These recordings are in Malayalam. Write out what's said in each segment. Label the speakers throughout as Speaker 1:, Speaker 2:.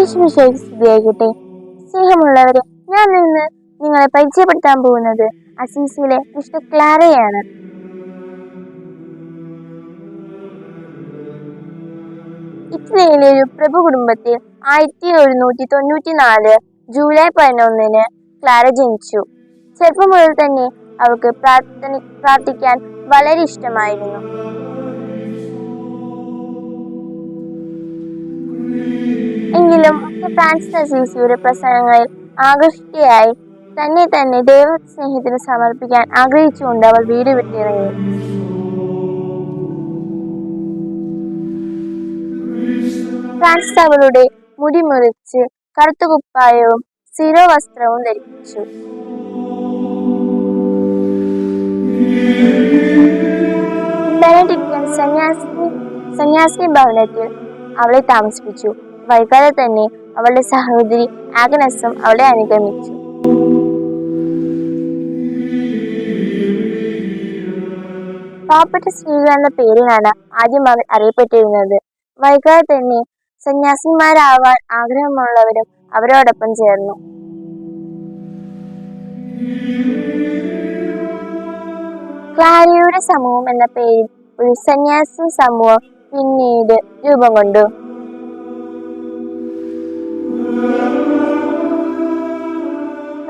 Speaker 1: ഈശ്വരശേഖി സ്തുതിയായിക്കട്ടെ. സ്നേഹമുള്ളവരെ, ഞാൻ ഇന്ന് നിങ്ങളെ പരിചയപ്പെടുത്താൻ പോകുന്നത് അസീസിയിലെ വിശുദ്ധ ക്ലാരയാണ്. ഇറ്റലിയിലെ ഒരു പ്രഭു കുടുംബത്തിൽ 1794 ജൂലൈ 11 ക്ലാര ജനിച്ചു. ചെറുപ്പം മുതൽ തന്നെ അവൾക്ക് പ്രാർത്ഥിക്കാൻ വളരെ ഇഷ്ടമായിരുന്നു. എങ്കിലും ഫ്രാൻസിസ് അസീസിയുടെ പ്രസംഗങ്ങളിൽ ആകർഷിക്കയായി തന്നെ ദൈവസ്നേഹത്തിന് സമർപ്പിക്കാൻ ആഗ്രഹിച്ചുകൊണ്ട് അവൾ വീട് വിട്ടിറങ്ങി. ഫ്രാൻസിസ് അവളുടെ മുടി മുറിച്ച് കറുത്ത കുപ്പായവും ശിരോവസ്ത്രവും ധരിപ്പിച്ചു. ബെനഡിക്റ്റൻ സന്യാസിനി ഭവനത്തിൽ അവളെ താമസിപ്പിച്ചു. വൈകാതെ തന്നെ അവളുടെ സഹോദരി ആഗ്നസും അവളെ അനുഗമിച്ചു. പാവപ്പെട്ട സ്ത്രീകൾ എന്ന പേരിലാണ് ആദ്യം അവർ അറിയപ്പെട്ടിരുന്നത്. വൈകാതെ തന്നെ സന്യാസിമാരാവാൻ ആഗ്രഹമുള്ളവരും അവരോടൊപ്പം ചേർന്നു. ക്ലാരയുടെ സമൂഹം എന്ന പേരിൽ ഒരു സന്യാസി സമൂഹം പിന്നീട് രൂപം കൊണ്ടു.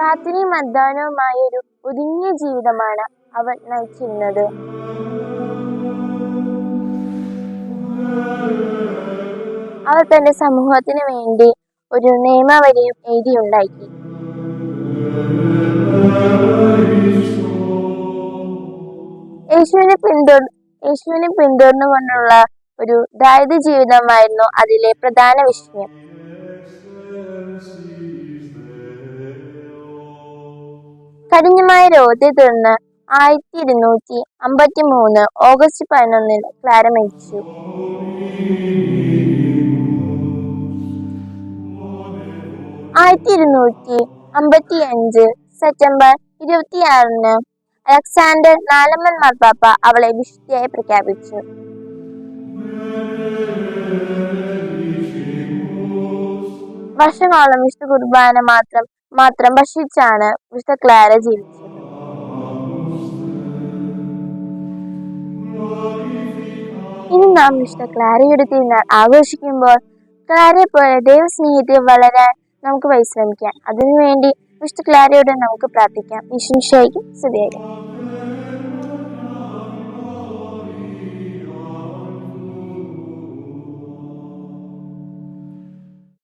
Speaker 1: രാത്രിയും അധ്വാനവുമായ ഒരു ഒതുങ്ങിയ ജീവിതമാണ് അവൾ നയിച്ചിരുന്നത്. അവൾ തന്റെ സമൂഹത്തിന് വേണ്ടി ഒരു നിയമവലിയും എഴുതിയുണ്ടാക്കി. യേശുവിനെ പിന്തുടർന്നുകൊണ്ടുള്ള ഒരു ദാരിദ്ര ജീവിതമായിരുന്നു അതിലെ പ്രധാന വിഷയം. കഠിനമായ രോഗത്തെ തുടർന്ന് 1253 ഓഗസ്റ്റ് 11 ക്ലാര മരിച്ചു. സെപ്റ്റംബർ 26 അലക്സാണ്ടർ നാലാമൻ മാർപ്പാപ്പ അവളെ വിശുദ്ധയായി പ്രഖ്യാപിച്ചു. വർഷങ്ങളോളം വിശുദ്ധ കുർബാന മാത്രം ഭക്ഷിച്ചാണ് വിശുദ്ധ ക്ലാര ജീവിച്ചത്. ഇനി നാം വിശുദ്ധ ക്ലാരയുടെ തിരുനാൾ ആഘോഷിക്കുമ്പോൾ ക്ലാരയെ പോലെ ദൈവസ്നേഹത്തിൽ വളരാൻ നമുക്ക് പരിശ്രമിക്കാം. അതിനുവേണ്ടി വിശുദ്ധ ക്ലാരയോട് നമുക്ക് പ്രാർത്ഥിക്കാം. ഈശോ മിശിഹായ്ക്ക് സ്തുതിയായിരിക്കട്ടെ.